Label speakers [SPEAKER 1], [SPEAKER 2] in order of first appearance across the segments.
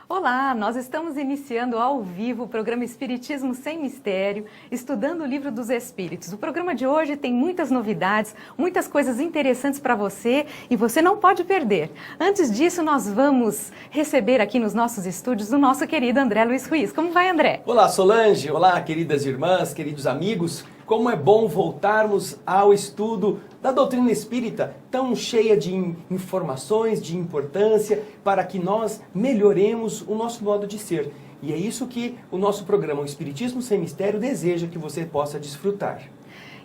[SPEAKER 1] Olá, nós estamos iniciando ao vivo o programa Espiritismo Sem Mistério, estudando o Livro dos Espíritos. O programa de hoje tem muitas novidades, muitas coisas interessantes para você e você não pode perder. Antes disso, nós vamos receber aqui nos nossos estúdios o nosso querido André Luiz Ruiz. Como vai, André?
[SPEAKER 2] Olá, Solange. Olá, queridas irmãs, queridos amigos. Como é bom voltarmos ao estudo da doutrina espírita, tão cheia de informações, de importância, para que nós melhoremos o nosso modo de ser. E é isso que o nosso programa, o Espiritismo Sem Mistério, deseja que você possa desfrutar.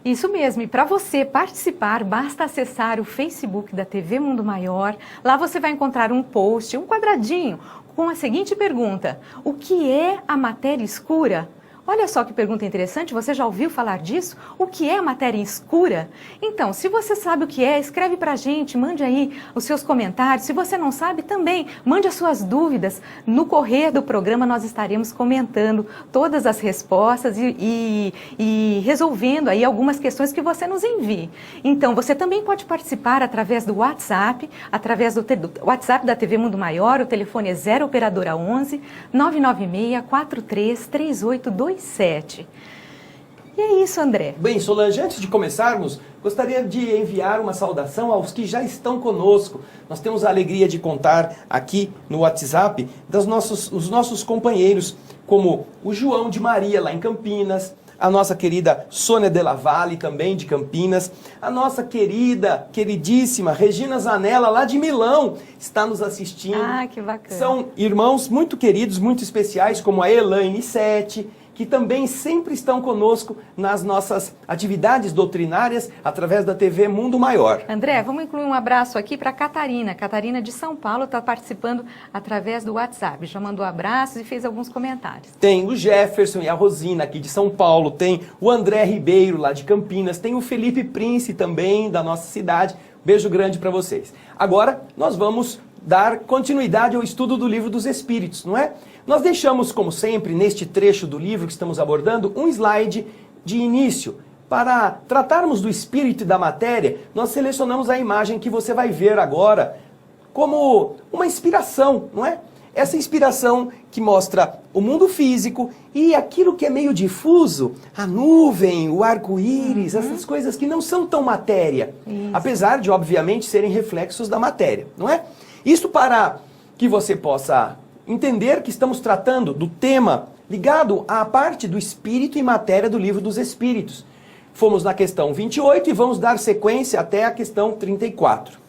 [SPEAKER 1] Isso mesmo, e para você participar, basta acessar o Facebook da TV Mundo Maior. Lá você vai encontrar um post, um quadradinho, com a seguinte pergunta: o que é a matéria escura? Olha só que pergunta interessante, você já ouviu falar disso? O que é a matéria escura? Então, se você sabe o que é, escreve pra gente, mande aí os seus comentários. Se você não sabe, também mande as suas dúvidas. No correr do programa nós estaremos comentando todas as respostas e resolvendo aí algumas questões que você nos envie. Então, você também pode participar através do WhatsApp, através do WhatsApp da TV Mundo Maior. O telefone é 0 operadora 11 996 43 3827. E é isso, André.
[SPEAKER 2] Bem, Solange, antes de começarmos, gostaria de enviar uma saudação aos que já estão conosco. Nós temos a alegria de contar aqui no WhatsApp os nossos companheiros, como o João de Maria, lá em Campinas, a nossa querida Sônia Della Valle, também de Campinas, a nossa queridíssima Regina Zanella, lá de Milão, está nos assistindo.
[SPEAKER 1] Ah, que bacana.
[SPEAKER 2] São irmãos muito queridos, muito especiais, como a Elaine Sete, que também sempre estão conosco nas nossas atividades doutrinárias através da TV Mundo Maior.
[SPEAKER 1] André, vamos incluir um abraço aqui para a Catarina. Catarina de São Paulo está participando através do WhatsApp. Já mandou abraços e fez alguns comentários.
[SPEAKER 2] Tem o Jefferson e a Rosina aqui de São Paulo, tem o André Ribeiro lá de Campinas, tem o Felipe Prince também da nossa cidade. Beijo grande para vocês. Agora nós vamos dar continuidade ao estudo do Livro dos Espíritos, não é? Nós deixamos, como sempre, neste trecho do livro que estamos abordando, um slide de início. Para tratarmos do espírito e da matéria, nós selecionamos a imagem que você vai ver agora como uma inspiração, não é? Essa inspiração que mostra o mundo físico e aquilo que é meio difuso, a nuvem, o arco-íris, essas coisas que não são tão matéria, apesar de, obviamente, serem reflexos da matéria, não é? Isso para que você possa entender que estamos tratando do tema ligado à parte do espírito e matéria do Livro dos Espíritos. Fomos na questão 28 e vamos dar sequência até a questão 34.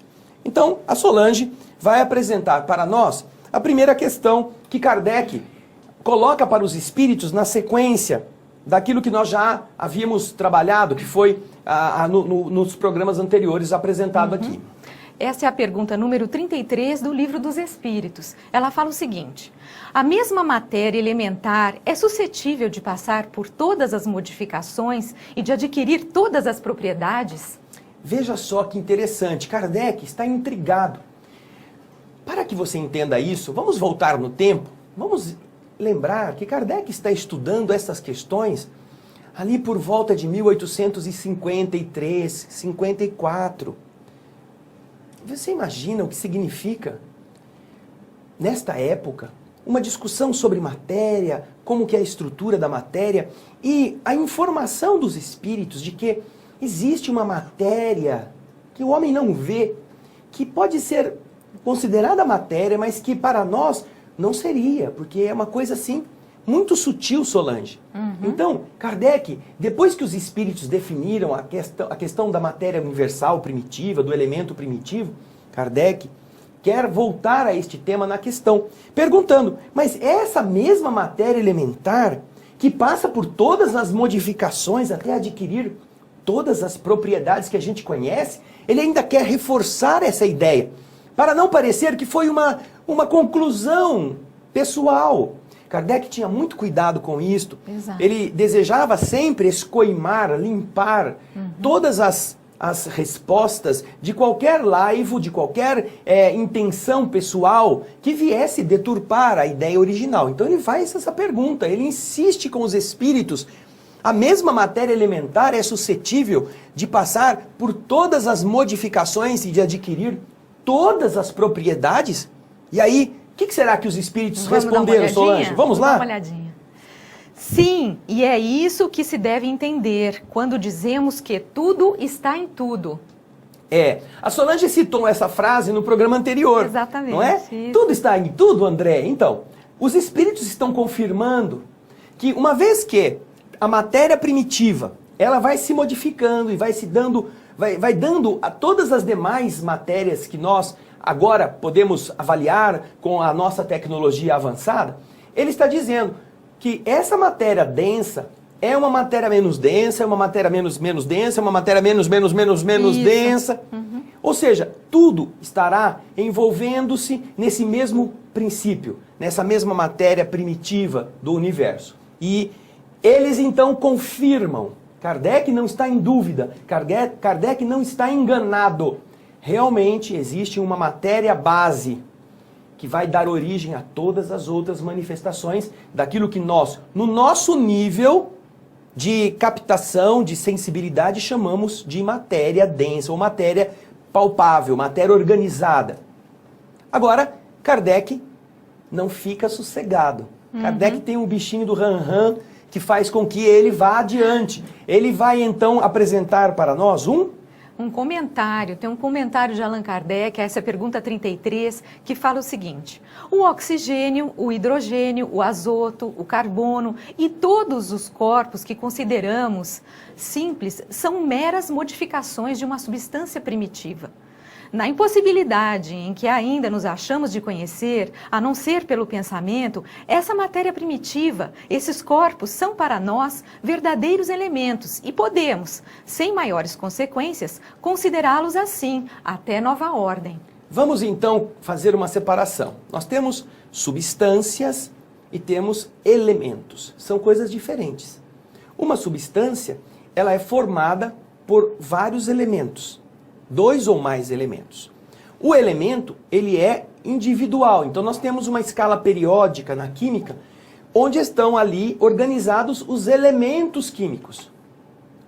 [SPEAKER 2] Então, a Solange vai apresentar para nós a primeira questão que Kardec coloca para os espíritos na sequência daquilo que nós já havíamos trabalhado, que foi nos programas anteriores apresentado aqui.
[SPEAKER 1] Essa é a pergunta número 33 do Livro dos Espíritos. Ela fala o seguinte: a mesma matéria elementar é suscetível de passar por todas as modificações e de adquirir todas as propriedades?
[SPEAKER 2] Veja só que interessante, Kardec está intrigado. Para que você entenda isso, vamos voltar no tempo, vamos lembrar que Kardec está estudando essas questões ali por volta de 1853, 54. Você imagina o que significa, nesta época, uma discussão sobre matéria, como que é a estrutura da matéria e a informação dos espíritos de que existe uma matéria que o homem não vê, que pode ser considerada matéria, mas que para nós não seria, porque é uma coisa assim muito sutil, Solange. Então, Kardec, depois que os espíritos definiram a questão da matéria universal primitiva, do elemento primitivo, Kardec quer voltar a este tema na questão, perguntando, mas essa mesma matéria elementar, que passa por todas as modificações até adquirir todas as propriedades que a gente conhece, ele ainda quer reforçar essa ideia, para não parecer que foi uma conclusão pessoal. Kardec tinha muito cuidado com isto.
[SPEAKER 1] Exato.
[SPEAKER 2] Ele desejava sempre escoimar, limpar todas as as respostas de qualquer laivo, de qualquer intenção pessoal que viesse deturpar a ideia original. Então ele faz essa pergunta, ele insiste com os espíritos. A mesma matéria elementar é suscetível de passar por todas as modificações e de adquirir todas as propriedades? E aí, o que será que os espíritos responderam, Solange? Vamos lá?
[SPEAKER 1] Vamos dar uma olhadinha. Sim, e é isso que se deve entender quando dizemos que tudo está em tudo.
[SPEAKER 2] A Solange citou essa frase no programa anterior.
[SPEAKER 1] Exatamente.
[SPEAKER 2] Não é?
[SPEAKER 1] Isso.
[SPEAKER 2] Tudo está em tudo, André? Então, os espíritos estão confirmando que uma vez que a matéria primitiva, ela vai se modificando e vai se dando, vai dando a todas as demais matérias que nós agora podemos avaliar com a nossa tecnologia avançada, ele está dizendo que essa matéria densa é uma matéria menos densa, é uma matéria menos densa, é uma matéria menos densa.
[SPEAKER 1] Uhum.
[SPEAKER 2] Ou seja, tudo estará envolvendo-se nesse mesmo princípio, nessa mesma matéria primitiva do universo. E eles então confirmam, Kardec não está em dúvida, Kardec não está enganado. Realmente existe uma matéria base que vai dar origem a todas as outras manifestações daquilo que nós, no nosso nível de captação, de sensibilidade, chamamos de matéria densa ou matéria palpável, matéria organizada. Agora, Kardec não fica sossegado. Kardec tem um bichinho do ran-ran que faz com que ele vá adiante. Ele vai então apresentar para nós
[SPEAKER 1] um comentário, tem um comentário de Allan Kardec, essa é a pergunta 33, que fala o seguinte: o oxigênio, o hidrogênio, o azoto, o carbono e todos os corpos que consideramos simples são meras modificações de uma substância primitiva. Na impossibilidade em que ainda nos achamos de conhecer, a não ser pelo pensamento, essa matéria primitiva, esses corpos são para nós verdadeiros elementos e podemos, sem maiores consequências, considerá-los assim, até nova ordem.
[SPEAKER 2] Vamos então fazer uma separação. Nós temos substâncias e temos elementos. São coisas diferentes. Uma substância, ela é formada por vários elementos. 2 ou mais elementos. O elemento, ele é individual. Então nós temos uma escala periódica na química, onde estão ali organizados os elementos químicos.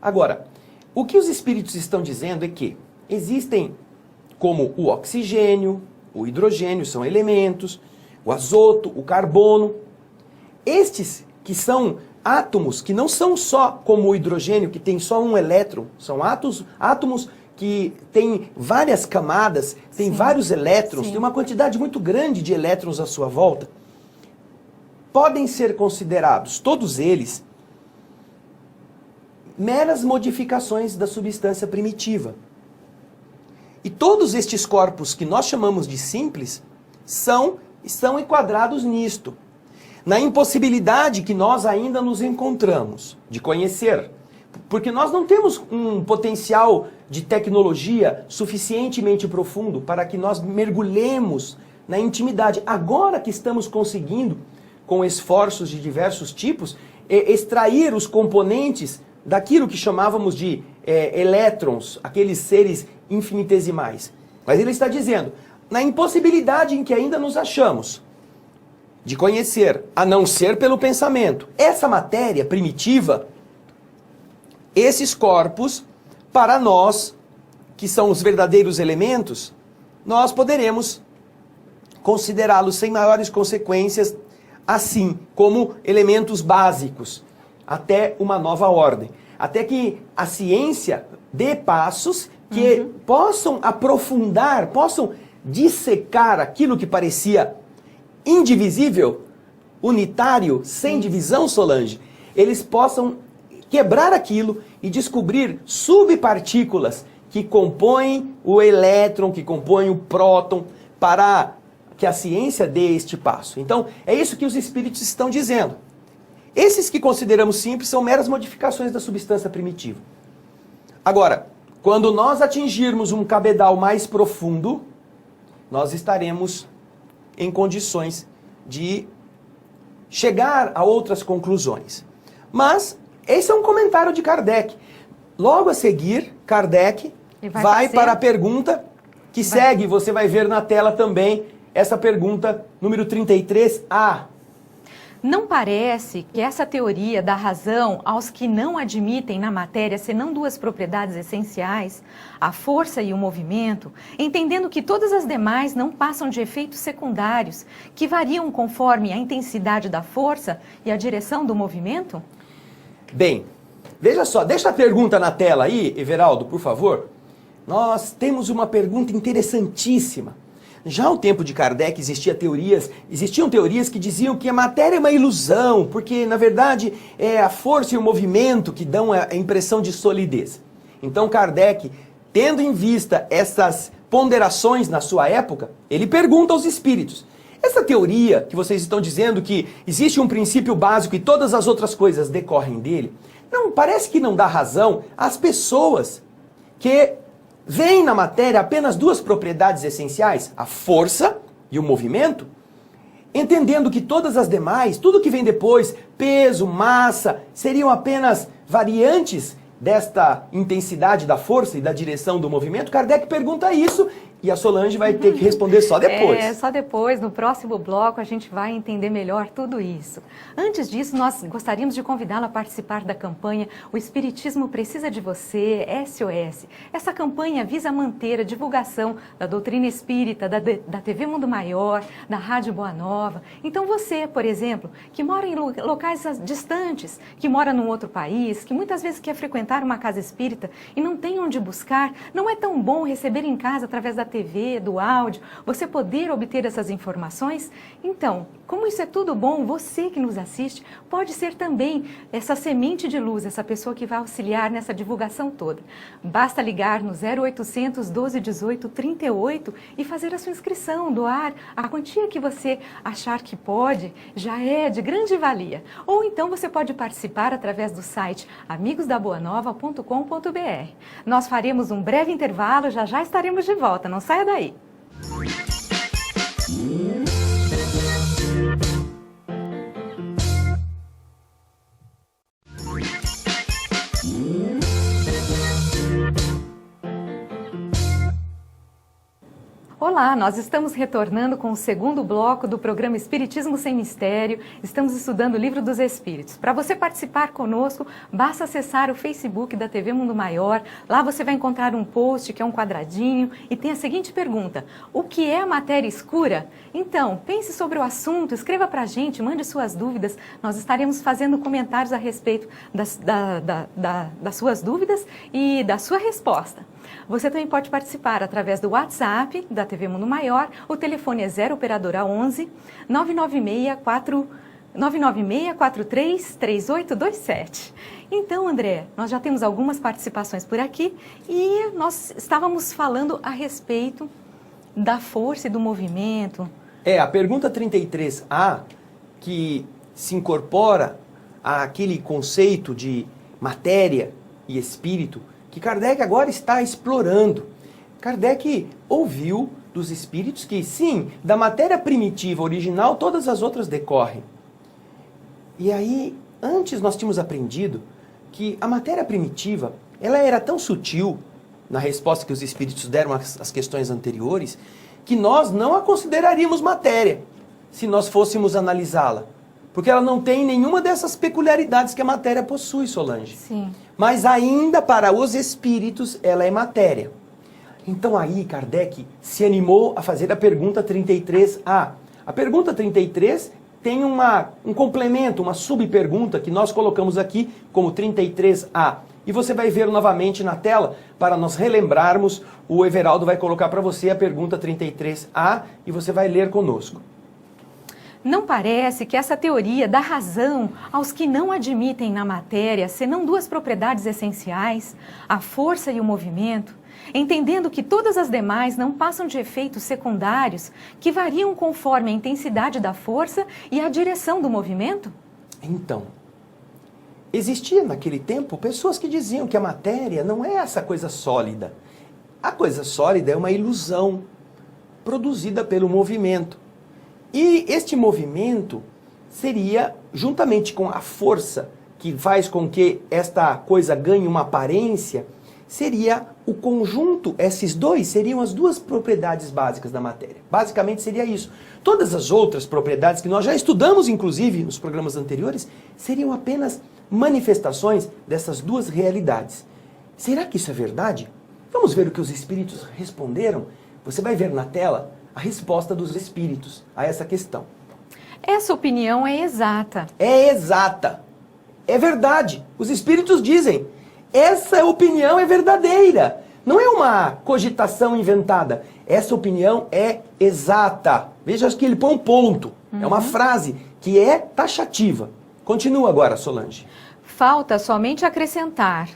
[SPEAKER 2] Agora, o que os espíritos estão dizendo é que existem como o oxigênio, o hidrogênio, são elementos, o azoto, o carbono. Estes que são átomos, que não são só como o hidrogênio, que tem só um elétron, são átomos que tem várias camadas, tem vários elétrons, tem uma quantidade muito grande de elétrons à sua volta, podem ser considerados, todos eles, meras modificações da substância primitiva. E todos estes corpos que nós chamamos de simples estão enquadrados nisto, na impossibilidade que nós ainda nos encontramos de conhecer. Porque nós não temos um potencial de tecnologia suficientemente profundo para que nós mergulhemos na intimidade. Agora que estamos conseguindo, com esforços de diversos tipos, extrair os componentes daquilo que chamávamos de elétrons, aqueles seres infinitesimais. Mas ele está dizendo, na impossibilidade em que ainda nos achamos de conhecer, a não ser pelo pensamento, essa matéria primitiva, esses corpos, para nós, que são os verdadeiros elementos, nós poderemos considerá-los sem maiores consequências, assim, como elementos básicos, até uma nova ordem. Até que a ciência dê passos que possam aprofundar, possam dissecar aquilo que parecia indivisível, unitário, sem divisão, Solange. Eles possam quebrar aquilo e descobrir subpartículas que compõem o elétron, que compõem o próton, para que a ciência dê este passo. Então, é isso que os espíritos estão dizendo. Esses que consideramos simples são meras modificações da substância primitiva. Agora, quando nós atingirmos um cabedal mais profundo, nós estaremos em condições de chegar a outras conclusões. Mas esse é um comentário de Kardec. Logo a seguir, Kardec
[SPEAKER 1] E
[SPEAKER 2] vai para a pergunta que segue. Você vai ver na tela também essa pergunta número 33A.
[SPEAKER 1] Não parece que essa teoria dá razão aos que não admitem na matéria senão duas propriedades essenciais, a força e o movimento, entendendo que todas as demais não passam de efeitos secundários, que variam conforme a intensidade da força e a direção do movimento?
[SPEAKER 2] Bem, veja só, deixa a pergunta na tela aí, Everaldo, por favor. Nós temos uma pergunta interessantíssima. Já ao tempo de Kardec existiam teorias que diziam que a matéria é uma ilusão, porque na verdade é a força e o movimento que dão a impressão de solidez. Então Kardec, tendo em vista essas ponderações na sua época, ele pergunta aos espíritos: essa teoria que vocês estão dizendo que existe um princípio básico e todas as outras coisas decorrem dele, não parece que não dá razão às pessoas que veem na matéria apenas duas propriedades essenciais, a força e o movimento, entendendo que todas as demais, tudo que vem depois, peso, massa, seriam apenas variantes desta intensidade da força e da direção do movimento? Kardec pergunta isso e a Solange vai ter que responder só depois.
[SPEAKER 1] Só depois, no próximo bloco, a gente vai entender melhor tudo isso. Antes disso, nós gostaríamos de convidá-la a participar da campanha O Espiritismo Precisa de Você, SOS. Essa campanha visa manter a divulgação da doutrina espírita, da TV Mundo Maior, da Rádio Boa Nova. Então você, por exemplo, que mora em locais distantes, que mora num outro país, que muitas vezes quer frequentar uma casa espírita e não tem onde buscar, não é tão bom receber em casa através da TV, do áudio, você poder obter essas informações? Então, como isso é tudo bom, você que nos assiste pode ser também essa semente de luz, essa pessoa que vai auxiliar nessa divulgação toda. Basta ligar no 0800 12 18 38 e fazer a sua inscrição, doar a quantia que você achar que pode, já é de grande valia. Ou então você pode participar através do site amigosdaboanova.com.br. Nós faremos um breve intervalo, já estaremos de volta, não saia daí. Olá, nós estamos retornando com o segundo bloco do programa Espiritismo Sem Mistério. Estamos estudando o Livro dos Espíritos. Para você participar conosco, basta acessar o Facebook da TV Mundo Maior. Lá você vai encontrar um post que é um quadradinho e tem a seguinte pergunta: o que é a matéria escura? Então, pense sobre o assunto, escreva para a gente, mande suas dúvidas. Nós estaremos fazendo comentários a respeito das suas dúvidas e da sua resposta. Você também pode participar através do WhatsApp da TV Mundo Maior. O telefone é 0 operadora 11 99643 3827. Então, André, nós já temos algumas participações por aqui e nós estávamos falando a respeito da força e do movimento.
[SPEAKER 2] A pergunta 33A, que se incorpora àquele conceito de matéria e espírito, que Kardec agora está explorando. Kardec ouviu dos espíritos que, sim, da matéria primitiva original, todas as outras decorrem. E aí, antes nós tínhamos aprendido que a matéria primitiva, ela era tão sutil, na resposta que os espíritos deram às questões anteriores, que nós não a consideraríamos matéria, se nós fôssemos analisá-la. Porque ela não tem nenhuma dessas peculiaridades que a matéria possui, Solange.
[SPEAKER 1] Sim.
[SPEAKER 2] Mas ainda para os espíritos ela é matéria. Então aí Kardec se animou a fazer a pergunta 33A. A pergunta 33 tem um complemento, uma subpergunta que nós colocamos aqui como 33A. E você vai ver novamente na tela para nós relembrarmos. O Everaldo vai colocar para você a pergunta 33A e você vai ler conosco.
[SPEAKER 1] Não parece que essa teoria dá razão aos que não admitem na matéria senão duas propriedades essenciais, a força e o movimento, entendendo que todas as demais não passam de efeitos secundários que variam conforme a intensidade da força e a direção do movimento?
[SPEAKER 2] Então, existia naquele tempo pessoas que diziam que a matéria não é essa coisa sólida. A coisa sólida é uma ilusão produzida pelo movimento. E este movimento seria, juntamente com a força que faz com que esta coisa ganhe uma aparência, seria o conjunto, esses dois seriam as duas propriedades básicas da matéria. Basicamente seria isso. Todas as outras propriedades que nós já estudamos, inclusive, nos programas anteriores, seriam apenas manifestações dessas duas realidades. Será que isso é verdade? Vamos ver o que os espíritos responderam? Você vai ver na tela a resposta dos espíritos a essa questão.
[SPEAKER 1] Essa opinião é exata.
[SPEAKER 2] É exata. É verdade. Os espíritos dizem, essa opinião é verdadeira. Não é uma cogitação inventada. Essa opinião é exata. Veja, acho que ele põe um ponto. É uma frase que é taxativa. Continua agora, Solange.
[SPEAKER 1] Falta somente acrescentar,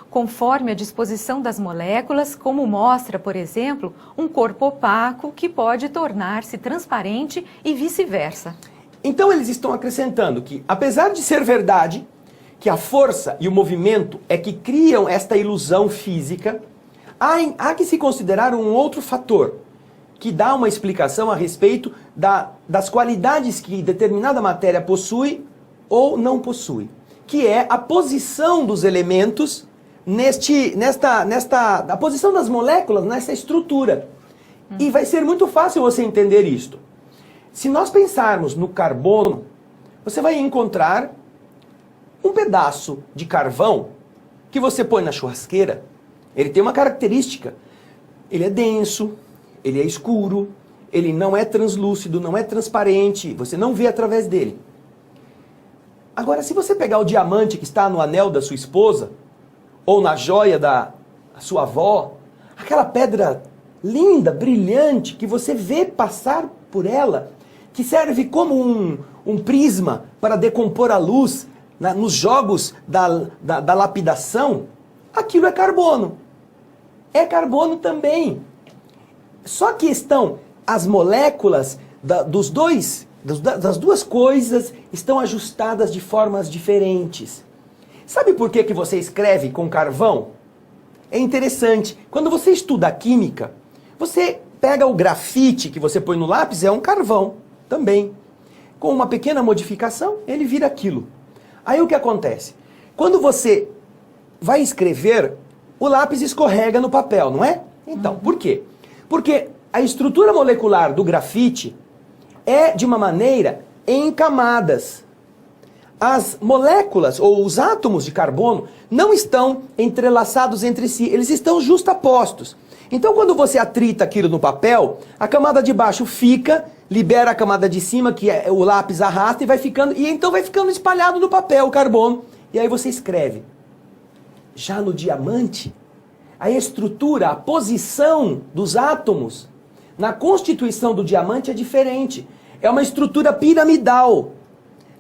[SPEAKER 1] conforme a disposição das moléculas, como mostra, por exemplo, um corpo opaco que pode tornar-se transparente e vice-versa.
[SPEAKER 2] Então eles estão acrescentando que, apesar de ser verdade, que a força e o movimento é que criam esta ilusão física, há que se considerar um outro fator, que dá uma explicação a respeito das qualidades que determinada matéria possui ou não possui, que é a posição dos elementos a posição das moléculas nessa estrutura. E vai ser muito fácil você entender isto. Se nós pensarmos no carbono, você vai encontrar um pedaço de carvão que você põe na churrasqueira. Ele tem uma característica. Ele é denso, ele é escuro, ele não é translúcido, não é transparente, você não vê através dele. Agora, se você pegar o diamante que está no anel da sua esposa, ou na joia da sua avó, aquela pedra linda, brilhante, que você vê passar por ela, que serve como um prisma para decompor a luz nos jogos da lapidação, aquilo é carbono. É carbono também. Só que as moléculas das duas coisas estão ajustadas de formas diferentes. Sabe por que você escreve com carvão? É interessante. Quando você estuda a química, você pega o grafite que você põe no lápis, é um carvão também. Com uma pequena modificação, ele vira aquilo. Aí o que acontece? Quando você vai escrever, o lápis escorrega no papel, não é? Então, por quê? Porque a estrutura molecular do grafite é de uma maneira em camadas. As moléculas ou os átomos de carbono não estão entrelaçados entre si, eles estão justapostos. Então, quando você atrita aquilo no papel, a camada de baixo fica, libera a camada de cima, que o lápis arrasta, e então vai ficando espalhado no papel o carbono. E aí você escreve. Já no diamante, a estrutura, a posição dos átomos na constituição do diamante é diferente. É uma estrutura piramidal.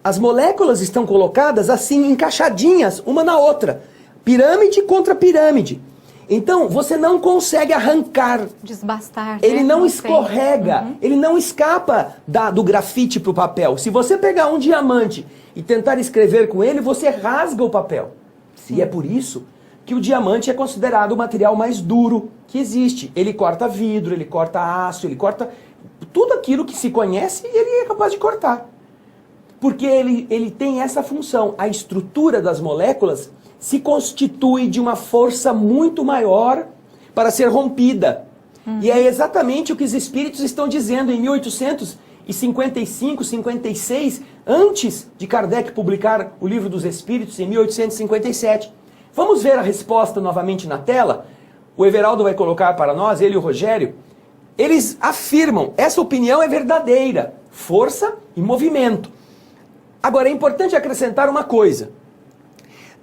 [SPEAKER 2] As moléculas estão colocadas assim, encaixadinhas, uma na outra. Pirâmide contra pirâmide. Então, você não consegue arrancar.
[SPEAKER 1] Desbastar.
[SPEAKER 2] Ele não escorrega, ele não escapa do grafite para o papel. Se você pegar um diamante e tentar escrever com ele, você rasga o papel. Sim. E é por isso que o diamante é considerado o material mais duro que existe. Ele corta vidro, ele corta aço, ele corta tudo aquilo que se conhece e ele é capaz de cortar. Porque ele tem essa função. A estrutura das moléculas se constitui de uma força muito maior para ser rompida. E é exatamente o que os espíritos estão dizendo em 1855, 56, antes de Kardec publicar o Livro dos Espíritos, em 1857. Vamos ver a resposta novamente na tela? O Everaldo vai colocar para nós, ele e o Rogério. Eles afirmam, essa opinião é verdadeira, força e movimento. Agora, é importante acrescentar uma coisa.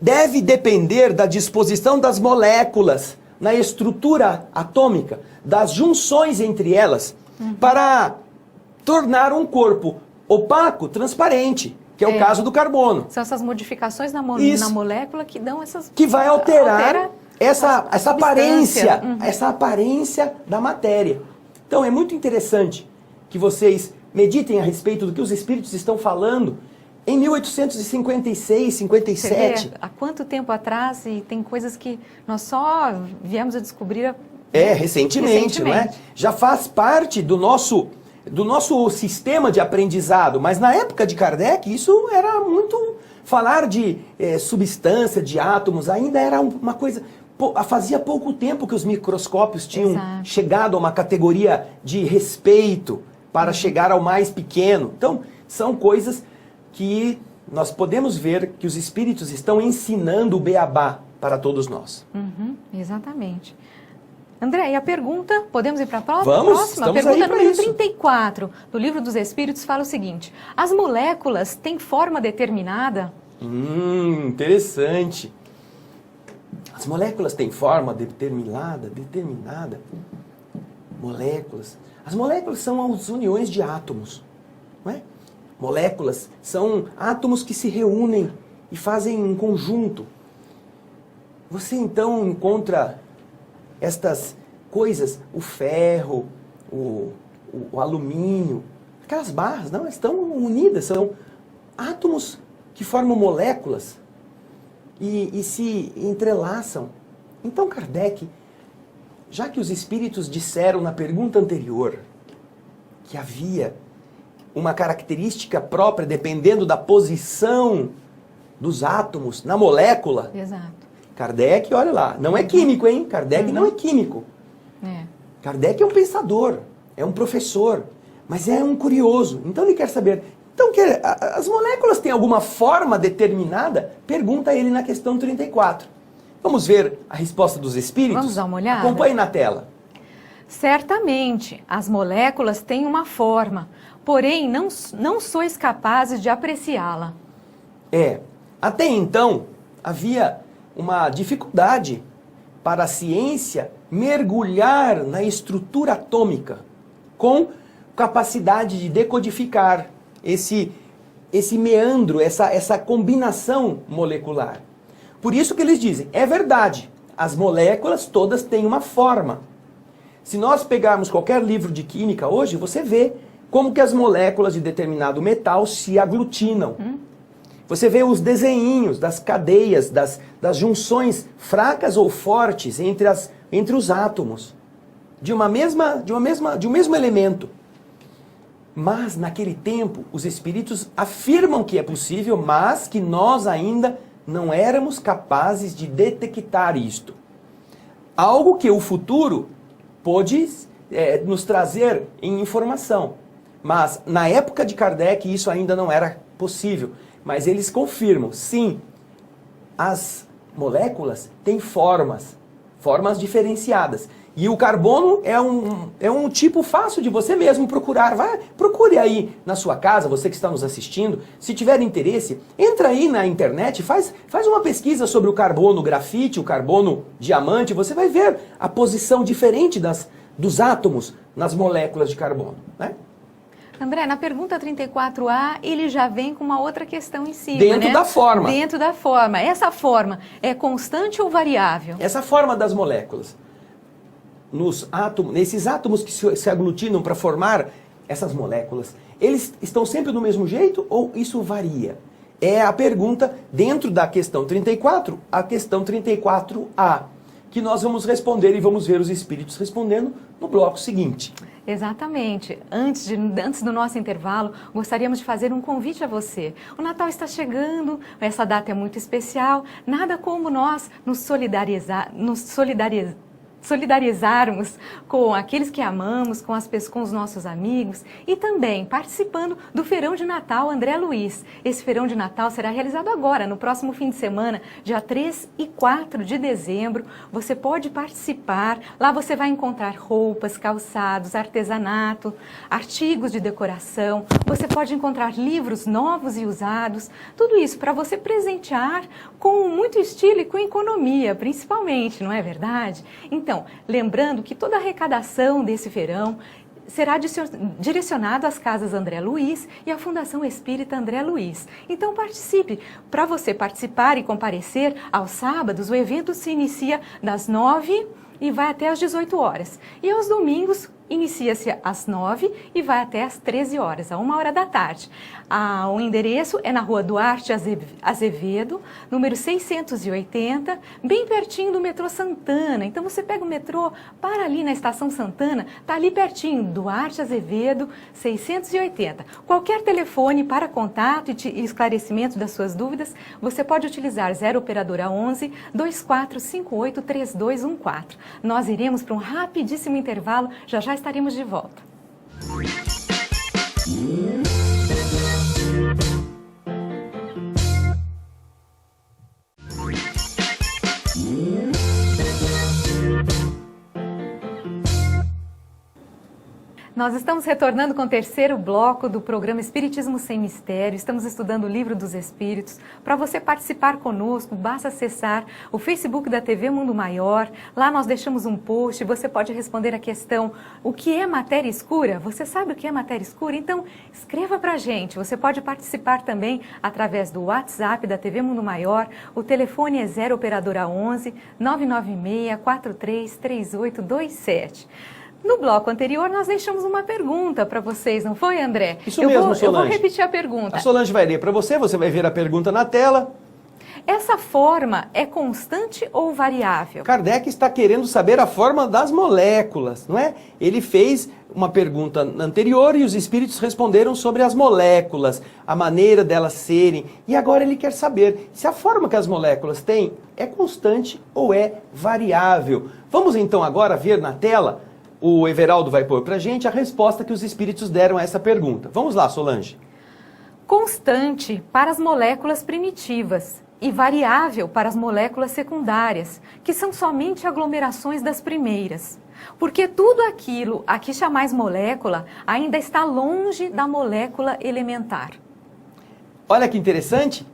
[SPEAKER 2] Deve depender da disposição das moléculas na estrutura atômica, das junções entre elas, para tornar um corpo opaco, transparente, que é o caso do carbono.
[SPEAKER 1] São essas modificações na molécula que dão essas...
[SPEAKER 2] Que vai alterar essa aparência, essa aparência da matéria. Então é muito interessante que vocês meditem a respeito do que os espíritos estão falando em 1856, 57.
[SPEAKER 1] Você vê há quanto tempo atrás, e tem coisas que nós só viemos a descobrir...
[SPEAKER 2] Recentemente, não é? Já faz parte do nosso sistema de aprendizado, mas na época de Kardec isso era muito... Falar de substância, de átomos, ainda era uma coisa Fazia pouco tempo que os microscópios tinham
[SPEAKER 1] Exato.
[SPEAKER 2] chegado a uma categoria de respeito para chegar ao mais pequeno. Então, são coisas que nós podemos ver que os espíritos estão ensinando o beabá para todos nós.
[SPEAKER 1] Exatamente. André, e a pergunta, podemos ir para a próxima?
[SPEAKER 2] Vamos,
[SPEAKER 1] A
[SPEAKER 2] estamos
[SPEAKER 1] pergunta
[SPEAKER 2] aí para
[SPEAKER 1] número
[SPEAKER 2] isso.
[SPEAKER 1] 34 do Livro dos Espíritos fala o seguinte: as moléculas têm forma determinada?
[SPEAKER 2] Interessante. As moléculas têm forma determinada. Moléculas. As moléculas são as uniões de átomos, não é? Moléculas são átomos que se reúnem e fazem um conjunto. Você então encontra estas coisas, o ferro, o alumínio, aquelas barras, não, estão unidas, são átomos que formam moléculas e se entrelaçam. Então Kardec, já que os espíritos disseram na pergunta anterior que havia uma característica própria dependendo da posição dos átomos na molécula,
[SPEAKER 1] Exato.
[SPEAKER 2] Kardec, olha lá, não é químico, hein? Kardec não é químico. Kardec é um pensador, é um professor, mas é um curioso. Então ele quer saber, então as moléculas têm alguma forma determinada? Pergunta ele na questão 34. Vamos ver a resposta dos espíritos?
[SPEAKER 1] Vamos dar uma olhada?
[SPEAKER 2] Acompanhe na tela.
[SPEAKER 1] Certamente, as moléculas têm uma forma, porém não sois capazes de apreciá-la.
[SPEAKER 2] Até então havia uma dificuldade para a ciência mergulhar na estrutura atômica com capacidade de decodificar esse meandro, essa combinação molecular. Por isso que eles dizem, é verdade, as moléculas todas têm uma forma. Se nós pegarmos qualquer livro de química hoje, você vê como que as moléculas de determinado metal se aglutinam. Você vê os desenhinhos das cadeias, das junções fracas ou fortes entre os átomos de um mesmo elemento. Mas naquele tempo os espíritos afirmam que é possível, mas que nós ainda não éramos capazes de detectar isto. Algo que o futuro pôde nos trazer em informação. Mas na época de Kardec isso ainda não era possível. Mas eles confirmam, sim, as moléculas têm formas diferenciadas. E o carbono é um tipo fácil de você mesmo procurar. Procure aí na sua casa, você que está nos assistindo. Se tiver interesse, entra aí na internet, faz uma pesquisa sobre o carbono grafite, o carbono diamante. Você vai ver a posição diferente dos átomos nas moléculas de carbono, né?
[SPEAKER 1] André, na pergunta 34A, ele já vem com uma outra questão em cima,
[SPEAKER 2] Dentro da forma.
[SPEAKER 1] Dentro da forma. Essa forma é constante ou variável?
[SPEAKER 2] Essa forma das moléculas, nesses átomos que se aglutinam para formar essas moléculas, eles estão sempre do mesmo jeito ou isso varia? É a pergunta dentro da questão 34, a questão 34A, que nós vamos responder e vamos ver os espíritos respondendo no bloco seguinte.
[SPEAKER 1] Exatamente. Antes do nosso intervalo, gostaríamos de fazer um convite a você. O Natal está chegando, essa data é muito especial. Nada como nós nos solidarizarmos com aqueles que amamos, com os nossos amigos e também participando do Feirão de Natal André Luiz. Esse Feirão de Natal será realizado agora, no próximo fim de semana, dia 3 e 4 de dezembro. Você pode participar, lá você vai encontrar roupas, calçados, artesanato, artigos de decoração, você pode encontrar livros novos e usados, tudo isso para você presentear com muito estilo e com economia, principalmente, não é verdade? Então, lembrando que toda a arrecadação desse feirão será direcionado às Casas André Luiz e à Fundação Espírita André Luiz. Então participe. Para você participar e comparecer, aos sábados o evento se inicia das 9 e vai até às 18 horas. E aos domingos inicia-se às 9 e vai até às 13 horas, a 1 hora da tarde. O endereço é na Rua Duarte Azevedo, número 680, bem pertinho do metrô Santana. Então você pega o metrô, para ali na Estação Santana, tá ali pertinho, Duarte Azevedo, 680. Qualquer telefone para contato e esclarecimento das suas dúvidas, você pode utilizar 0 operadora 11 2458 3214. Nós iremos para um rapidíssimo intervalo, já já estaremos de volta. Nós estamos retornando com o terceiro bloco do programa Espiritismo Sem Mistério. Estamos estudando o Livro dos Espíritos. Para você participar conosco, basta acessar o Facebook da TV Mundo Maior. Lá nós deixamos um post, você pode responder a questão: o que é matéria escura? Você sabe o que é matéria escura? Então, escreva para a gente. Você pode participar também através do WhatsApp da TV Mundo Maior. O telefone é 0 operadora 11 996 43 3827. No bloco anterior, nós deixamos uma pergunta para vocês, não foi, André?
[SPEAKER 2] Isso mesmo, Solange.
[SPEAKER 1] Eu vou repetir a pergunta.
[SPEAKER 2] A Solange vai ler para você, você vai ver a pergunta na tela.
[SPEAKER 1] Essa forma é constante ou variável?
[SPEAKER 2] Kardec está querendo saber a forma das moléculas, não é? Ele fez uma pergunta anterior e os espíritos responderam sobre as moléculas, a maneira delas serem. E agora ele quer saber se a forma que as moléculas têm é constante ou é variável. Vamos então agora ver na tela. O Everaldo vai pôr para a gente a resposta que os espíritos deram a essa pergunta. Vamos lá, Solange.
[SPEAKER 1] Constante para as moléculas primitivas e variável para as moléculas secundárias, que são somente aglomerações das primeiras. Porque tudo aquilo a que chamais molécula ainda está longe da molécula elementar.
[SPEAKER 2] Olha que interessante.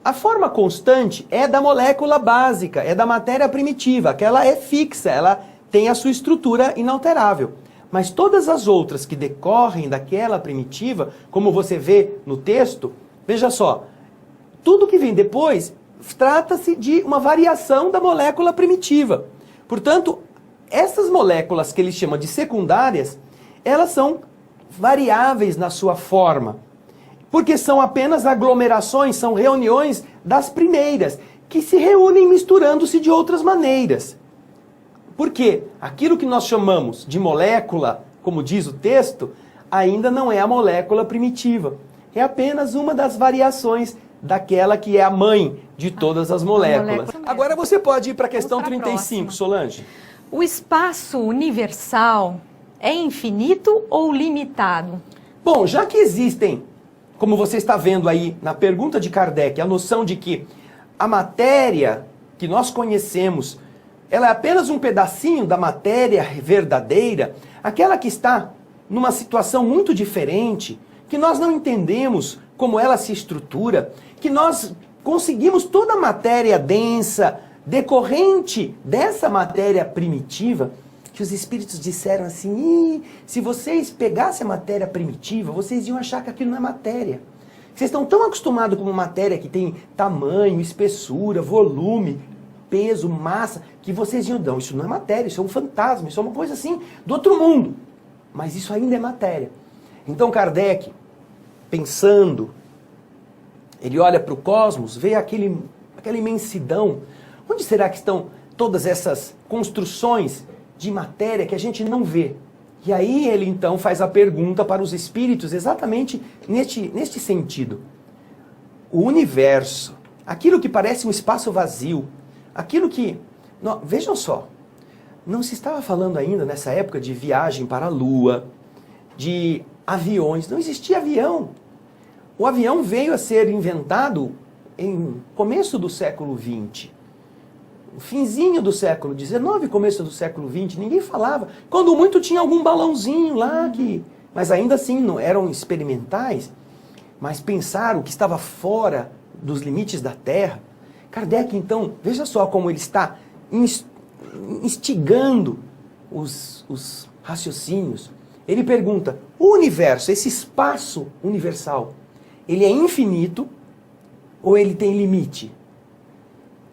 [SPEAKER 2] A forma constante é da molécula básica, é da matéria primitiva, aquela é fixa, ela tem a sua estrutura inalterável. Mas todas as outras que decorrem daquela primitiva, como você vê no texto, veja só, tudo que vem depois trata-se de uma variação da molécula primitiva. Portanto, essas moléculas que ele chama de secundárias, elas são variáveis na sua forma, porque são apenas aglomerações, são reuniões das primeiras, que se reúnem misturando-se de outras maneiras. Porque aquilo que nós chamamos de molécula, como diz o texto, ainda não é a molécula primitiva. É apenas uma das variações daquela que é a mãe de todas as moléculas. Agora você pode ir para a questão 35, Solange.
[SPEAKER 1] O espaço universal é infinito ou limitado?
[SPEAKER 2] Bom, já que existem, como você está vendo aí na pergunta de Kardec, a noção de que a matéria que nós conhecemos ela é apenas um pedacinho da matéria verdadeira, aquela que está numa situação muito diferente, que nós não entendemos como ela se estrutura, que nós conseguimos toda a matéria densa, decorrente dessa matéria primitiva, que os espíritos disseram assim: se vocês pegassem a matéria primitiva, vocês iam achar que aquilo não é matéria. Vocês estão tão acostumados com uma matéria que tem tamanho, espessura, volume, peso, massa, que vocês iam, não, isso não é matéria, isso é um fantasma, isso é uma coisa assim do outro mundo. Mas isso ainda é matéria. Então Kardec, pensando, ele olha para o cosmos, vê aquela imensidão. Onde será que estão todas essas construções de matéria que a gente não vê? E aí ele então faz a pergunta para os espíritos exatamente neste sentido. O universo, aquilo que parece um espaço vazio, aquilo que... Não, vejam só, não se estava falando ainda nessa época de viagem para a Lua, de aviões, não existia avião. O avião veio a ser inventado em começo do século XX. Finzinho do século XIX, começo do século XX, ninguém falava. Quando muito tinha algum balãozinho lá, mas ainda assim não eram experimentais, mas pensaram que estava fora dos limites da Terra. Kardec, então, veja só como ele está instigando os raciocínios. Ele pergunta, o universo, esse espaço universal, ele é infinito ou ele tem limite?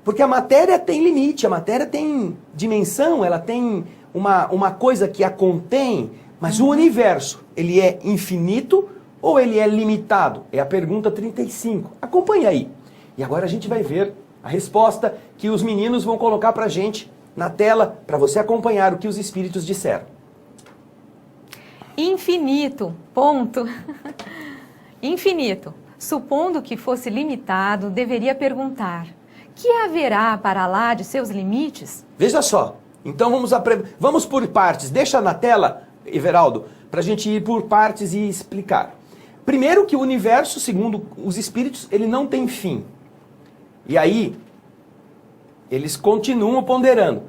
[SPEAKER 2] Porque a matéria tem limite, a matéria tem dimensão, ela tem uma coisa que a contém, mas o universo, ele é infinito ou ele é limitado? É a pergunta 35. Acompanhe aí. E agora a gente vai ver a resposta que os meninos vão colocar pra gente na tela, para você acompanhar o que os espíritos disseram.
[SPEAKER 1] Infinito, ponto. Infinito. Supondo que fosse limitado, deveria perguntar: que haverá para lá de seus limites?
[SPEAKER 2] Veja só. Então vamos por partes. Deixa na tela, Everaldo, para a gente ir por partes e explicar. Primeiro que o universo, segundo os espíritos, ele não tem fim. E aí, eles continuam ponderando.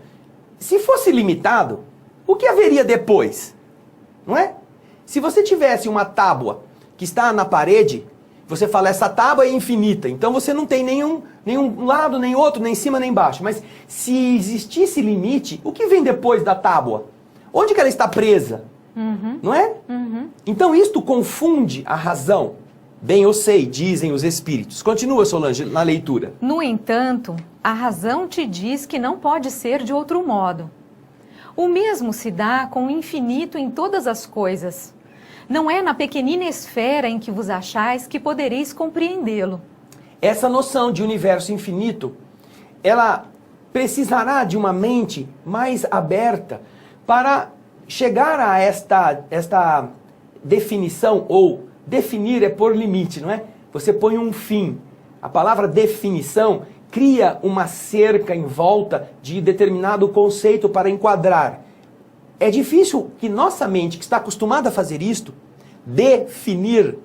[SPEAKER 2] Se fosse limitado, o que haveria depois? Não é? Se você tivesse uma tábua que está na parede, você fala, essa tábua é infinita, então você não tem nenhum lado, nem outro, nem cima, nem embaixo. Mas se existisse limite, o que vem depois da tábua? Onde que ela está presa? Não é? Então isto confunde a razão. Bem eu sei, dizem os espíritos. Continua, Solange, na leitura.
[SPEAKER 1] No entanto, a razão te diz que não pode ser de outro modo. O mesmo se dá com o infinito em todas as coisas. Não é na pequenina esfera em que vos achais que podereis compreendê-lo.
[SPEAKER 2] Essa noção de universo infinito, ela precisará de uma mente mais aberta para chegar a esta definição, ou definir é pôr limite, não é? Você põe um fim. A palavra definição cria uma cerca em volta de determinado conceito para enquadrar. É difícil que nossa mente, que está acostumada a fazer isto, definir,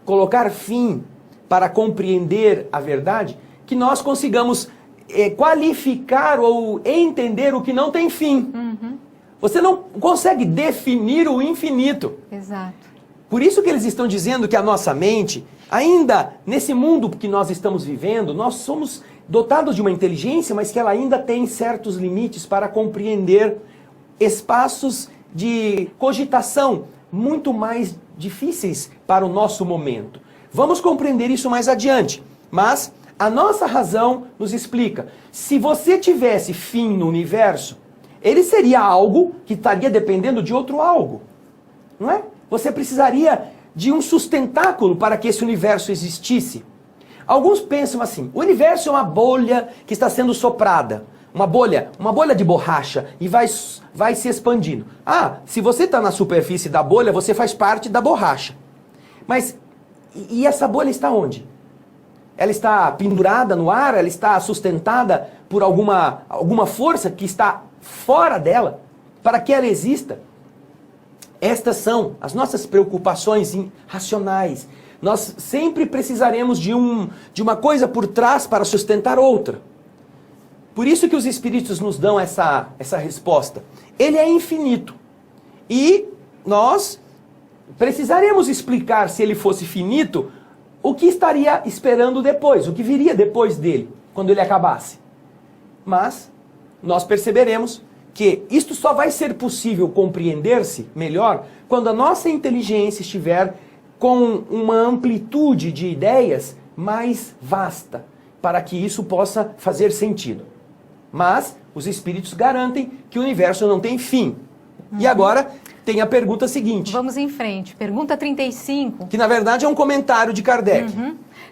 [SPEAKER 2] colocar fim para compreender a verdade, que nós consigamos qualificar ou entender o que não tem fim. Você não consegue definir o infinito.
[SPEAKER 1] Exato.
[SPEAKER 2] Por isso que eles estão dizendo que a nossa mente, ainda nesse mundo que nós estamos vivendo, nós somos dotados de uma inteligência, mas que ela ainda tem certos limites para compreender espaços de cogitação muito mais difíceis para o nosso momento. Vamos compreender isso mais adiante, mas a nossa razão nos explica. Se você tivesse fim no universo, ele seria algo que estaria dependendo de outro algo, não é? Você precisaria de um sustentáculo para que esse universo existisse. Alguns pensam assim, o universo é uma bolha que está sendo soprada. Uma bolha de borracha e vai se expandindo. Ah, se você está na superfície da bolha, você faz parte da borracha. Mas, e essa bolha está onde? Ela está pendurada no ar? Ela está sustentada por alguma força que está fora dela? Para que ela exista? Estas são as nossas preocupações racionais. Nós sempre precisaremos de uma coisa por trás para sustentar outra. Por isso que os espíritos nos dão essa resposta. Ele é infinito. E nós precisaremos explicar, se ele fosse finito, o que estaria esperando depois, o que viria depois dele, quando ele acabasse. Mas nós perceberemos que isto só vai ser possível compreender-se melhor quando a nossa inteligência estiver com uma amplitude de ideias mais vasta, para que isso possa fazer sentido. Mas os espíritos garantem que o universo não tem fim. E agora tem a pergunta seguinte.
[SPEAKER 1] Vamos em frente. Pergunta 35.
[SPEAKER 2] Que na verdade é um comentário de Kardec.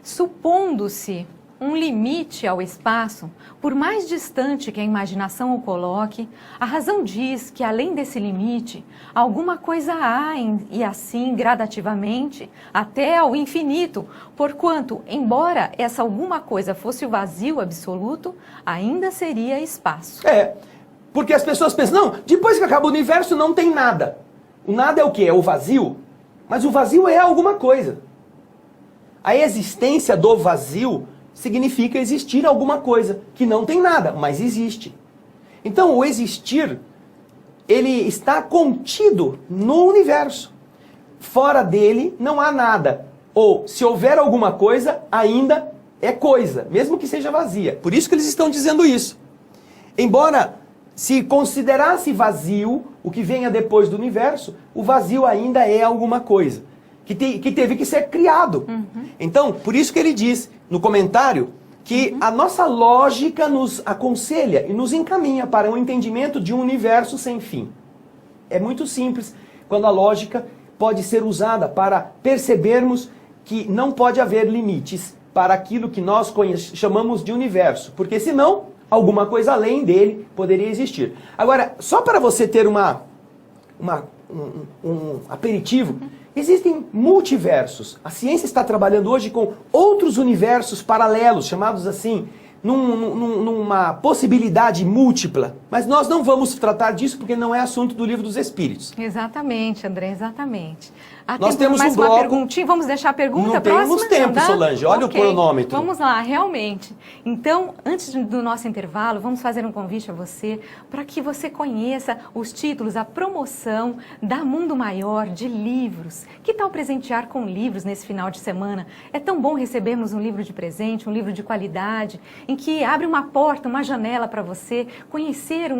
[SPEAKER 1] Supondo-se um limite ao espaço, por mais distante que a imaginação o coloque, a razão diz que além desse limite, alguma coisa há e assim gradativamente até ao infinito, porquanto, embora essa alguma coisa fosse o vazio absoluto, ainda seria espaço.
[SPEAKER 2] Porque as pessoas pensam, não, depois que acaba o universo não tem nada. O nada é o quê? É o vazio? Mas o vazio é alguma coisa. A existência do vazio significa existir alguma coisa, que não tem nada, mas existe. Então, o existir, ele está contido no universo. Fora dele não há nada. Ou, se houver alguma coisa, ainda é coisa, mesmo que seja vazia. Por isso que eles estão dizendo isso. Embora se considerasse vazio o que venha depois do universo, o vazio ainda é alguma coisa que teve que ser criado. Então, por isso que ele diz no comentário que a nossa lógica nos aconselha e nos encaminha para um entendimento de um universo sem fim. É muito simples quando a lógica pode ser usada para percebermos que não pode haver limites para aquilo que nós chamamos de universo, porque senão alguma coisa além dele poderia existir. Agora, só para você ter um aperitivo, existem multiversos. A ciência está trabalhando hoje com outros universos paralelos, chamados assim, numa possibilidade múltipla. Mas nós não vamos tratar disso porque não é assunto do Livro dos Espíritos.
[SPEAKER 1] Exatamente, André, exatamente.
[SPEAKER 2] Nós temos
[SPEAKER 1] mais
[SPEAKER 2] um bloco...
[SPEAKER 1] uma perguntinha, vamos deixar a pergunta
[SPEAKER 2] não
[SPEAKER 1] próxima?
[SPEAKER 2] Não temos tempo, Solange, olha
[SPEAKER 1] okay.
[SPEAKER 2] O cronômetro.
[SPEAKER 1] Vamos lá, realmente. Então, antes do nosso intervalo, vamos fazer um convite a você para que você conheça os títulos, a promoção da Mundo Maior de livros. Que tal presentear com livros nesse final de semana? É tão bom recebermos um livro de presente, um livro de qualidade, em que abre uma porta, uma janela para você conhecer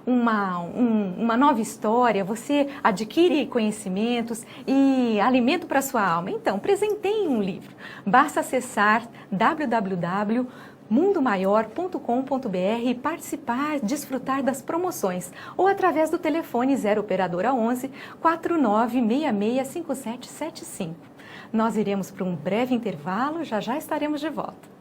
[SPEAKER 1] uma nova história, você adquire conhecimentos e alimento para sua alma. Então, presenteie um livro. Basta acessar www.mundomaior.com.br e participar, desfrutar das promoções ou através do telefone 0 operadora 11 49665775. Nós iremos para um breve intervalo, já estaremos de volta.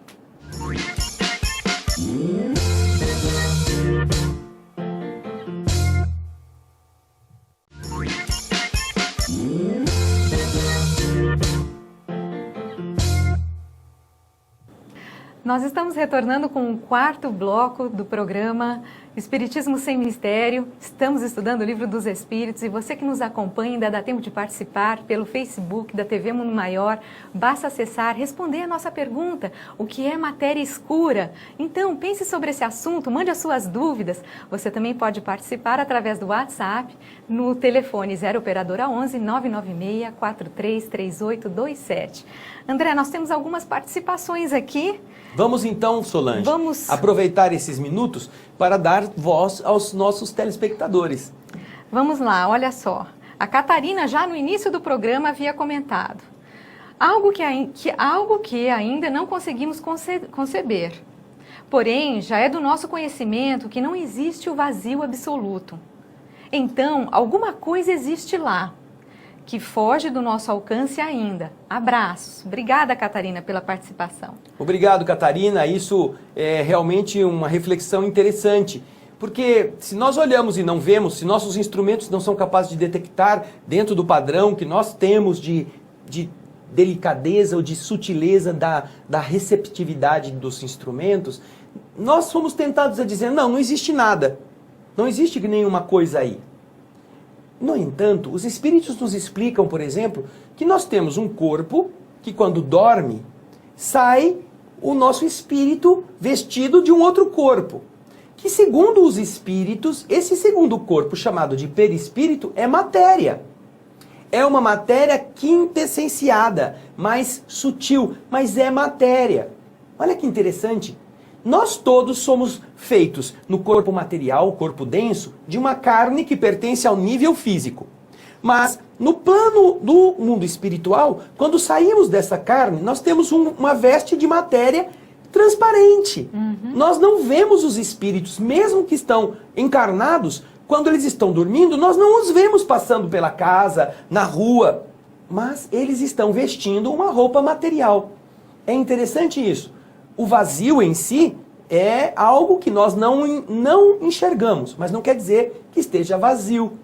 [SPEAKER 1] Nós estamos retornando com o quarto bloco do programa Espiritismo Sem Mistério. Estamos estudando o Livro dos Espíritos e você que nos acompanha ainda dá tempo de participar pelo Facebook da TV Mundo Maior. Basta acessar, responder a nossa pergunta, o que é matéria escura? Então, pense sobre esse assunto, mande as suas dúvidas. Você também pode participar através do WhatsApp no telefone 0 operadora 11 996 433827. André, nós temos algumas participações aqui.
[SPEAKER 2] Vamos então, Solange, aproveitar esses minutos para dar voz aos nossos telespectadores.
[SPEAKER 1] Vamos lá, olha só. A Catarina, já no início do programa, havia comentado algo que ainda não conseguimos conceber. Porém, já é do nosso conhecimento que não existe o vazio absoluto. Então, alguma coisa existe lá, que foge do nosso alcance ainda. Abraços. Obrigada, Catarina, pela participação.
[SPEAKER 2] Obrigado, Catarina. Isso é realmente uma reflexão interessante. Porque se nós olhamos e não vemos, se nossos instrumentos não são capazes de detectar dentro do padrão que nós temos de delicadeza ou de sutileza da receptividade dos instrumentos, nós somos tentados a dizer, não existe nada. Não existe nenhuma coisa aí. No entanto, os espíritos nos explicam, por exemplo, que nós temos um corpo que quando dorme, sai o nosso espírito vestido de um outro corpo. Que segundo os espíritos, esse segundo corpo, chamado de perispírito, é matéria. É uma matéria quintessenciada, mais sutil, mas é matéria. Olha que interessante. Nós todos somos feitos no corpo material, o corpo denso, de uma carne que pertence ao nível físico. Mas no plano do mundo espiritual, quando saímos dessa carne, nós temos uma veste de matéria transparente. Nós não vemos os espíritos, mesmo que estão encarnados, quando eles estão dormindo, nós não os vemos passando pela casa, na rua, mas eles estão vestindo uma roupa material. É interessante isso. O vazio em si é algo que nós não enxergamos, mas não quer dizer que esteja vazio.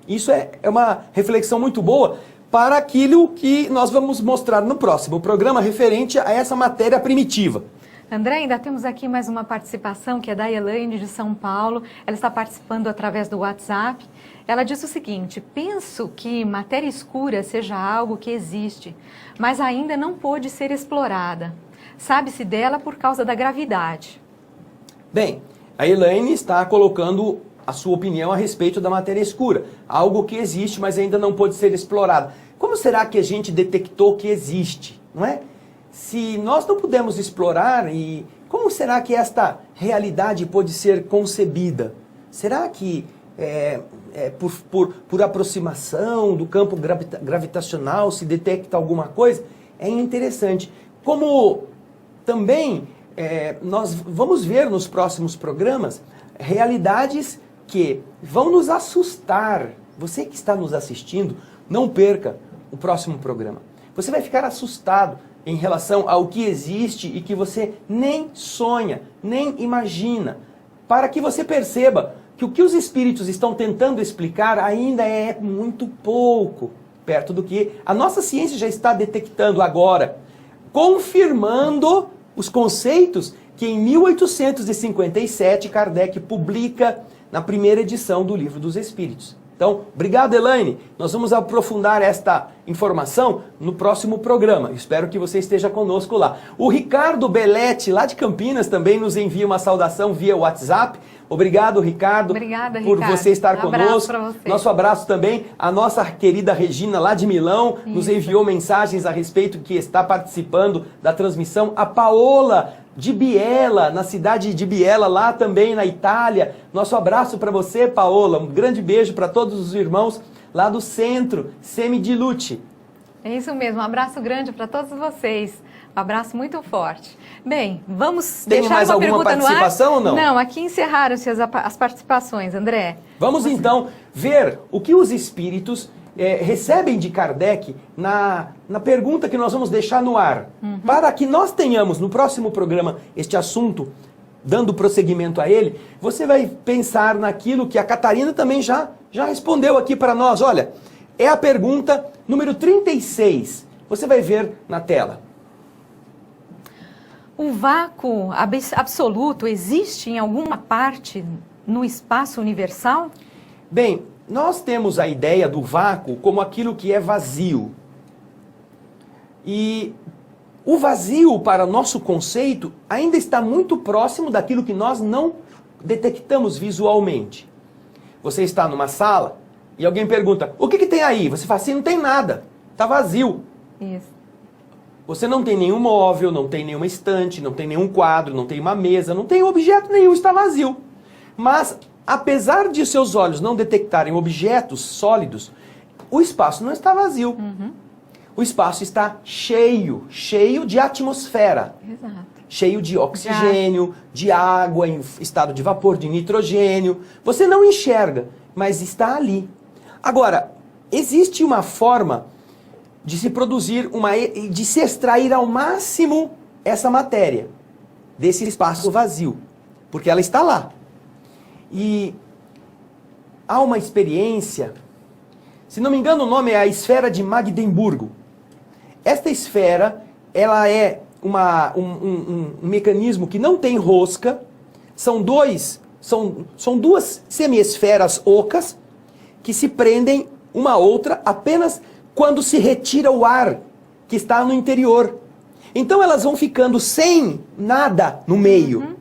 [SPEAKER 2] Isso é uma reflexão muito boa para aquilo que nós vamos mostrar no próximo programa referente a essa matéria primitiva.
[SPEAKER 1] André, ainda temos aqui mais uma participação que é da Elaine de São Paulo. Ela está participando através do WhatsApp. Ela diz o seguinte: penso que matéria escura seja algo que existe, mas ainda não pôde ser explorada. Sabe-se dela por causa da gravidade.
[SPEAKER 2] Bem, a Elaine está colocando a sua opinião a respeito da matéria escura. Algo que existe, mas ainda não pôde ser explorado. Como será que a gente detectou que existe, não é? Se nós não pudemos explorar, e como será que esta realidade pode ser concebida? Será que por aproximação do campo gravitacional se detecta alguma coisa? É interessante. Como também nós vamos ver nos próximos programas realidades que vão nos assustar. Você que está nos assistindo, não perca o próximo programa. Você vai ficar assustado em relação ao que existe e que você nem sonha, nem imagina, para que você perceba que o que os espíritos estão tentando explicar ainda é muito pouco perto do que a nossa ciência já está detectando agora, confirmando os conceitos que em 1857 Kardec publica na primeira edição do Livro dos Espíritos. Então, obrigado, Elaine. Nós vamos aprofundar esta informação no próximo programa. Espero que você esteja conosco lá. O Ricardo Belletti, lá de Campinas, também nos envia uma saudação via WhatsApp. Obrigado, Ricardo.
[SPEAKER 1] Obrigada,
[SPEAKER 2] por
[SPEAKER 1] Ricardo.
[SPEAKER 2] você estar conosco.
[SPEAKER 1] Abraço para você.
[SPEAKER 2] Nosso abraço também à nossa querida Regina, lá de Milão, nos enviou mensagens a respeito que está participando da transmissão. A Paola, de Biella, na cidade de Biella, lá também na Itália. Nosso abraço para você, Paola. Um grande beijo para todos os irmãos lá do centro, Semi di Luce.
[SPEAKER 1] É isso mesmo, um abraço grande para todos vocês. Um abraço muito forte. Bem, vamos deixar
[SPEAKER 2] mais
[SPEAKER 1] uma
[SPEAKER 2] alguma
[SPEAKER 1] pergunta no ar?
[SPEAKER 2] participação ou não?
[SPEAKER 1] Não, aqui encerraram-se as participações, André.
[SPEAKER 2] Vamos então ver o que os espíritos recebem de Kardec na pergunta que nós vamos deixar no ar. Para que nós tenhamos no próximo programa este assunto, dando prosseguimento a ele, você vai pensar naquilo que a Catarina também já respondeu aqui para nós. Olha, é a pergunta número 36. Você vai ver na tela.
[SPEAKER 1] O vácuo absoluto existe em alguma parte no espaço universal?
[SPEAKER 2] Bem, nós temos a ideia do vácuo como aquilo que é vazio. E o vazio, para nosso conceito, ainda está muito próximo daquilo que nós não detectamos visualmente. Você está numa sala e alguém pergunta, o que tem aí? Você fala assim, não tem nada, está vazio.
[SPEAKER 1] Isso.
[SPEAKER 2] Você não tem nenhum móvel, não tem nenhuma estante, não tem nenhum quadro, não tem uma mesa, não tem objeto nenhum, está vazio. Mas, apesar de seus olhos não detectarem objetos sólidos, o espaço não está vazio. O espaço está cheio de atmosfera.
[SPEAKER 1] Exato.
[SPEAKER 2] Cheio de oxigênio, de água em estado de vapor, de nitrogênio. Você não enxerga, mas está ali. Agora, existe uma forma de se produzir, de se extrair ao máximo essa matéria desse espaço vazio, porque ela está lá. E há uma experiência, se não me engano o nome é a esfera de Magdeburgo. Esta esfera, ela é um mecanismo que não tem rosca, são duas semi-esferas ocas que se prendem uma à outra apenas quando se retira o ar que está no interior. Então elas vão ficando sem nada no meio.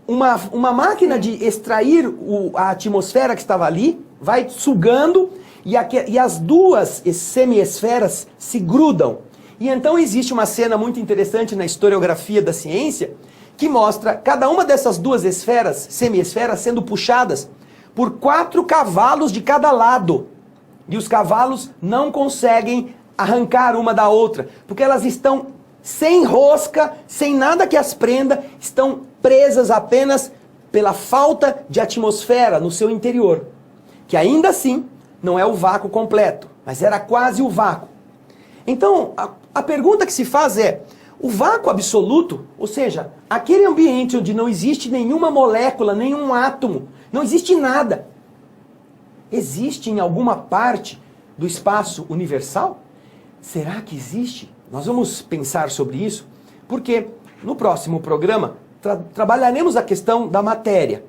[SPEAKER 2] Uma máquina de extrair a atmosfera que estava ali, vai sugando e as duas semi-esferas se grudam. E então existe uma cena muito interessante na historiografia da ciência que mostra cada uma dessas duas esferas, semi-esferas, sendo puxadas por 4 cavalos de cada lado. E os cavalos não conseguem arrancar uma da outra, porque elas estão sem rosca, sem nada que as prenda, estão presas apenas pela falta de atmosfera no seu interior. Que ainda assim não é o vácuo completo, mas era quase o vácuo. Então, a pergunta que se faz é, o vácuo absoluto, ou seja, aquele ambiente onde não existe nenhuma molécula, nenhum átomo, não existe nada, existe em alguma parte do espaço universal? Será que existe? Nós vamos pensar sobre isso, porque no próximo programa trabalharemos a questão da matéria,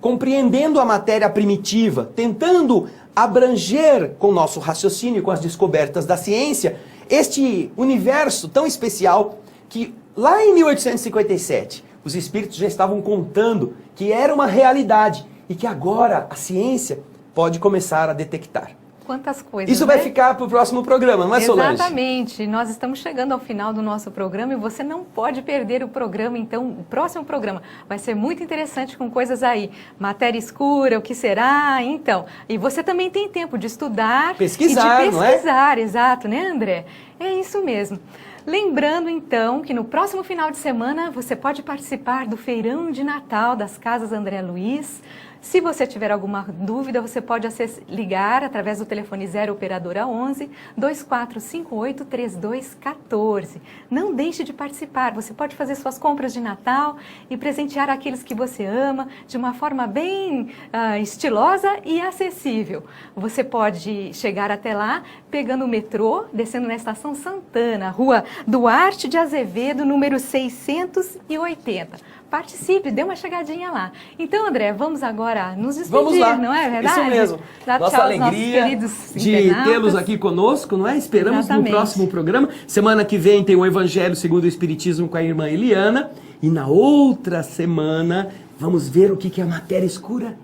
[SPEAKER 2] compreendendo a matéria primitiva, tentando abranger com o nosso raciocínio, com as descobertas da ciência, este universo tão especial que lá em 1857 os espíritos já estavam contando que era uma realidade e que agora a ciência pode começar a detectar.
[SPEAKER 1] Quantas coisas,
[SPEAKER 2] Isso vai ficar para o próximo programa, não é, Solange?
[SPEAKER 1] Exatamente. Nós estamos chegando ao final do nosso programa e você não pode perder o programa. Então, o próximo programa vai ser muito interessante com coisas aí. Matéria escura, o que será? Então, e você também tem tempo de estudar
[SPEAKER 2] pesquisar,
[SPEAKER 1] e de
[SPEAKER 2] não é?
[SPEAKER 1] pesquisar, exato, né, André? É isso mesmo. Lembrando então que no próximo final de semana você pode participar do Feirão de Natal das Casas André Luiz. Se você tiver alguma dúvida, você pode ligar através do telefone 0 operadora 11 2458 3214. Não deixe de participar, você pode fazer suas compras de Natal e presentear aqueles que você ama de uma forma bem estilosa e acessível. Você pode chegar até lá pegando o metrô, descendo na Estação Santana, Rua Duarte de Azevedo, número 680. Participe, dê uma chegadinha lá. Então, André, vamos agora nos despedir,
[SPEAKER 2] vamos lá.
[SPEAKER 1] Não é verdade?
[SPEAKER 2] Isso mesmo.
[SPEAKER 1] Dá
[SPEAKER 2] Nossa
[SPEAKER 1] tchau aos
[SPEAKER 2] alegria
[SPEAKER 1] nossos
[SPEAKER 2] de
[SPEAKER 1] internautas.
[SPEAKER 2] tê-los aqui conosco, não é? Esperamos
[SPEAKER 1] Exatamente.
[SPEAKER 2] no próximo programa. Semana que vem tem o Evangelho segundo o Espiritismo com a irmã Eliana. E na outra semana vamos ver o que é a matéria escura.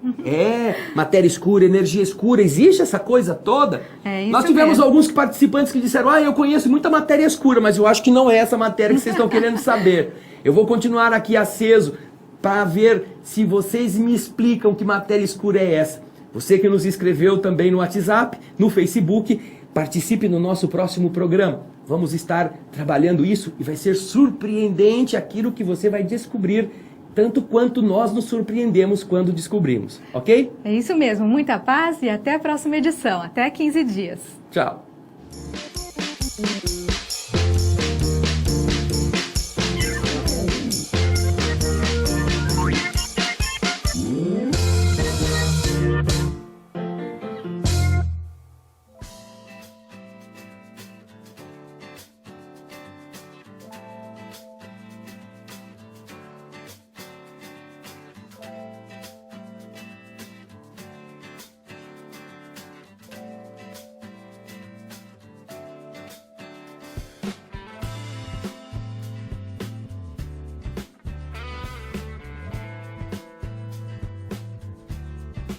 [SPEAKER 2] Matéria escura, energia escura. Existe essa coisa toda?
[SPEAKER 1] É isso
[SPEAKER 2] Nós tivemos
[SPEAKER 1] mesmo.
[SPEAKER 2] alguns participantes que disseram: eu conheço muita matéria escura, mas eu acho que não é essa matéria que vocês estão querendo saber. Eu vou continuar aqui aceso para ver se vocês me explicam que matéria escura é essa. Você que nos escreveu também no WhatsApp, no Facebook, participe no nosso próximo programa. Vamos estar trabalhando isso e vai ser surpreendente aquilo que você vai descobrir, tanto quanto nós nos surpreendemos quando descobrimos, ok?
[SPEAKER 1] É isso mesmo, muita paz e até a próxima edição. Até 15 dias.
[SPEAKER 2] Tchau.